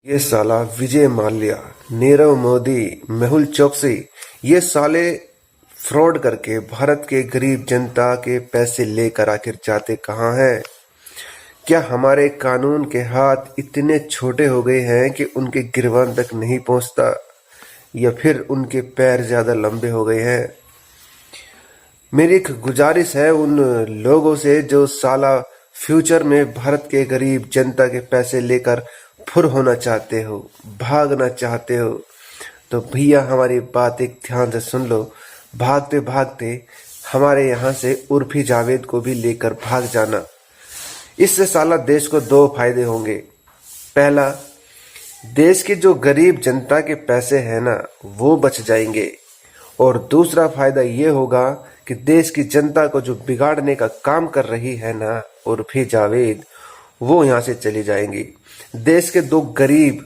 ये साला विजय माल्या, नीरव मोदी, मेहुल चोकसी, ये साले फ्रॉड करके भारत के गरीब जनता के पैसे लेकर आखिर जाते कहाँ हैं? क्या हमारे कानून के हाथ इतने छोटे हो गए हैं कि उनके गिरबान तक नहीं पहुंचता, या फिर उनके पैर ज्यादा लंबे हो गए हैं? मेरी एक गुजारिश है उन लोगों से जो साला फ्यूचर में भारत के गरीब जनता के पैसे लेकर फुर होना चाहते हो, भागना चाहते हो, तो भैया हमारी बात एक ध्यान से सुन लो। भागते भागते हमारे यहाँ से उर्फी जावेद को भी लेकर भाग जाना। इससे साला देश को दो फायदे होंगे। पहला, देश की जो गरीब जनता के पैसे हैं ना, वो बच जाएंगे, और दूसरा फायदा ये होगा कि देश की जनता को जो बिगाड़ने का काम कर रही है ना उर्फी जावेद, वो यहाँ से चली जाएंगी। देश के दो गरीब,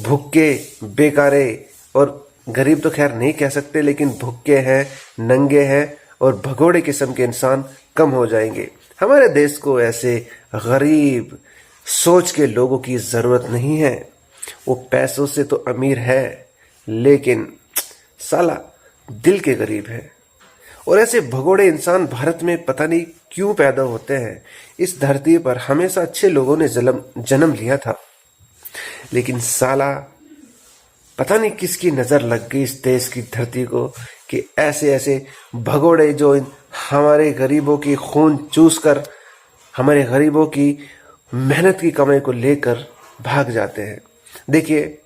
भुक्के, बेकारे, और गरीब तो खैर नहीं कह सकते, लेकिन भुक्के हैं, नंगे हैं और भगोड़े किस्म के इंसान कम हो जाएंगे। हमारे देश को ऐसे गरीब सोच के लोगों की जरूरत नहीं है। वो पैसों से तो अमीर है, लेकिन साला दिल के गरीब है। और ऐसे भगोड़े इंसान भारत में पता नहीं क्यों पैदा होते हैं। इस धरती पर हमेशा अच्छे लोगों ने जन्म लिया था, लेकिन साला पता नहीं किसकी नजर लग गई इस देश की धरती को कि ऐसे ऐसे भगोड़े जो हमारे गरीबों की खून चूस कर हमारे गरीबों की मेहनत की कमाई को लेकर भाग जाते हैं। देखिए,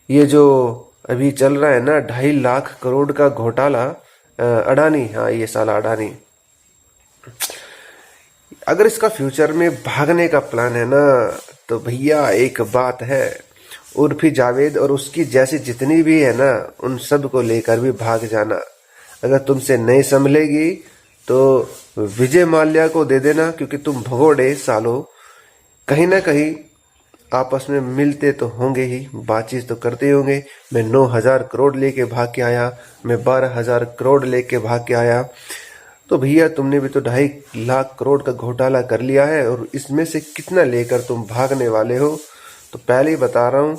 ये जो अभी चल रहा है ना 2.5 लाख करोड़ का घोटाला, अडानी, हाँ ये साला अडानी, अगर इसका फ्यूचर में भागने का प्लान है ना, तो भैया एक बात है, उर्फी जावेद और उसकी जैसी जितनी भी है ना, उन सब को लेकर भी भाग जाना। अगर तुमसे नहीं संभलेगी तो विजय माल्या को दे देना, क्योंकि तुम भगोड़े सालों कहीं ना कहीं आपस में मिलते तो होंगे ही, बातचीत तो करते होंगे। मैं 9,000 करोड़ लेके भाग के आया, मैं 12,000 करोड़ लेके भाग के आया, तो भैया तुमने भी तो 2.5 लाख करोड़ का घोटाला कर लिया है, और इसमें से कितना लेकर तुम भागने वाले हो? तो पहले ही बता रहा हूँ,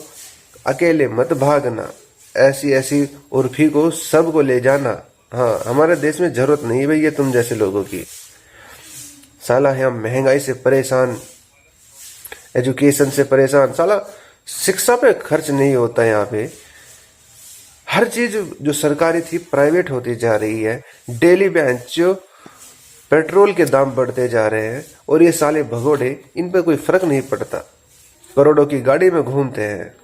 अकेले मत भागना, ऐसी ऐसी उर्फी को सबको ले जाना। हाँ, हमारे देश में जरूरत नहीं भैया तुम जैसे लोगों की। साला हम महंगाई से परेशान, एजुकेशन से परेशान, साला शिक्षा पे खर्च नहीं होता यहाँ पे। हर चीज जो सरकारी थी प्राइवेट होती जा रही है। डेली बेंच जो पेट्रोल के दाम बढ़ते जा रहे हैं, और ये साले भगोड़े, इन पे कोई फर्क नहीं पड़ता, करोड़ों की गाड़ी में घूमते हैं।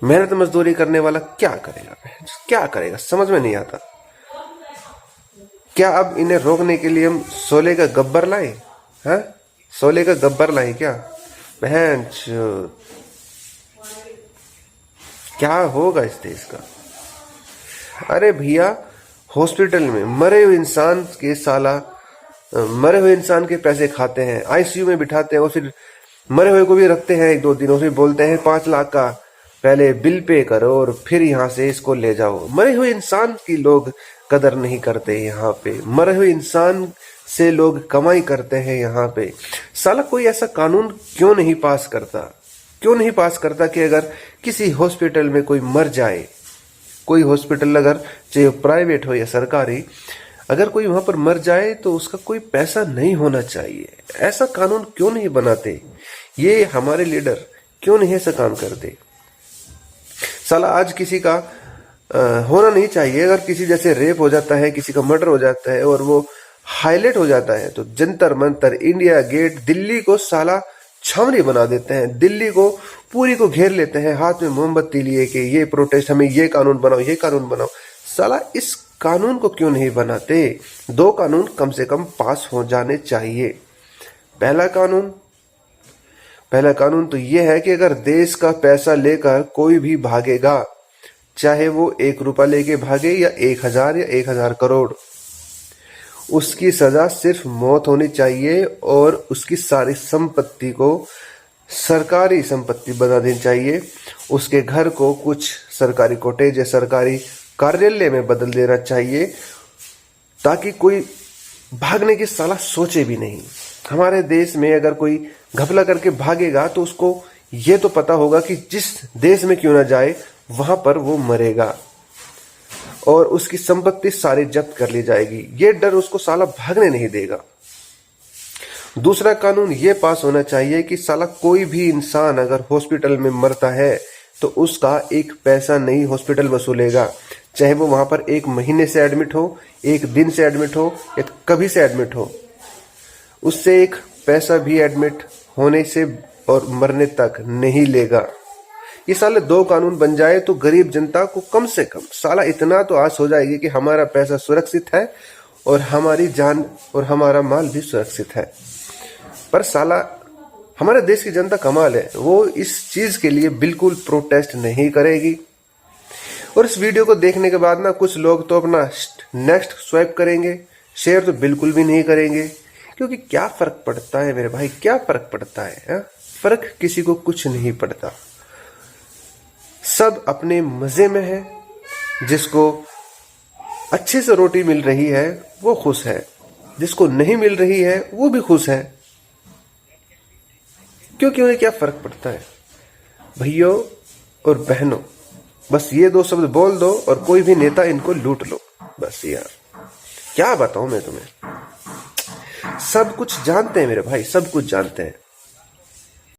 मेहनत मजदूरी करने वाला क्या करेगा, क्या करेगा, समझ में नहीं आता। क्या अब इन्हें रोकने के लिए हम शोले का गब्बर लाए? हाँ, शोले का गब्बर लाए क्या? बहन क्या होगा इस देश का? अरे भैया, हॉस्पिटल में मरे हुए इंसान के साला मरे हुए इंसान के पैसे खाते हैं, आईसीयू में बिठाते हैं, और फिर मरे हुए को भी रखते हैं 1-2 दिन, और फिर बोलते हैं 5 लाख का पहले बिल पे करो और फिर यहाँ से इसको ले जाओ। मरे हुए इंसान की लोग कदर नहीं करते यहाँ पे। मरे हुए इंसान से लोग कमाई करते हैं यहाँ पे। साला कोई ऐसा कानून क्यों नहीं पास करता? क्यों नहीं पास करता कि अगर किसी हॉस्पिटल में कोई मर जाए, कोई हॉस्पिटल अगर चाहे प्राइवेट हो या सरकारी, अगर कोई वहां पर मर जाए तो उसका कोई पैसा नहीं होना चाहिए। ऐसा कानून क्यों नहीं बनाते? ये हमारे लीडर क्यों नहीं ऐसा काम करते? साला आज किसी का होना नहीं चाहिए। अगर किसी जैसे रेप हो जाता है, किसी का मर्डर हो जाता है और वो हाईलाइट हो जाता है, तो जंतर मंतर, इंडिया गेट, दिल्ली को साला छावनी बना देते हैं। दिल्ली को पूरी को घेर लेते हैं, हाथ में मोमबत्ती लिए कि ये प्रोटेस्ट, हमें ये कानून बनाओ, ये कानून बनाओ। साला इस कानून को क्यों नहीं बनाते? 2 कानून कम से कम पास हो जाने चाहिए। पहला कानून तो ये है कि अगर देश का पैसा लेकर कोई भी भागेगा, चाहे वो 1 रुपया लेके भागे या 1,000 या 1,000 करोड़, उसकी सजा सिर्फ मौत होनी चाहिए, और उसकी सारी संपत्ति को सरकारी संपत्ति बना देनी चाहिए। उसके घर को कुछ सरकारी कॉटेज या सरकारी कार्यालय में बदल देना चाहिए, ताकि कोई भागने की साला सोचे भी नहीं। हमारे देश में अगर कोई घपला करके भागेगा तो उसको ये तो पता होगा कि जिस देश में क्यों ना जाए वहां पर वो मरेगा और उसकी संपत्ति सारी जब्त कर ली जाएगी। ये डर उसको साला भागने नहीं देगा। दूसरा कानून ये पास होना चाहिए कि साला कोई भी इंसान अगर हॉस्पिटल में मरता है तो उसका एक पैसा नहीं हॉस्पिटल वसूलेगा, चाहे वो वहां पर 1 महीने से एडमिट हो, 1 दिन से एडमिट हो या कभी से एडमिट हो, उससे एक पैसा भी एडमिट होने से और मरने तक नहीं लेगा। ये साले 2 कानून बन जाए तो गरीब जनता को कम से कम साला इतना तो आस हो जाएगी कि हमारा पैसा सुरक्षित है और हमारी जान और हमारा माल भी सुरक्षित है। पर साला हमारे देश की जनता कमाल है, वो इस चीज के लिए बिल्कुल प्रोटेस्ट नहीं करेगी। और इस वीडियो को देखने के बाद ना कुछ लोग तो अपना नेक्स्ट स्वाइप करेंगे, शेयर तो बिल्कुल भी नहीं करेंगे, क्योंकि क्या फर्क पड़ता है मेरे भाई, क्या फर्क पड़ता है हा? फर्क किसी को कुछ नहीं पड़ता। सब अपने मजे में है। जिसको अच्छे से रोटी मिल रही है वो खुश है, जिसको नहीं मिल रही है वो भी खुश है। क्योंकि उन्हें क्या फर्क पड़ता है। भैयों और बहनों, बस ये 2 शब्द बोल दो और कोई भी नेता इनको लूट लो। बस यार क्या बताऊं मैं तुम्हें। सब कुछ जानते हैं मेरे भाई, सब कुछ जानते हैं।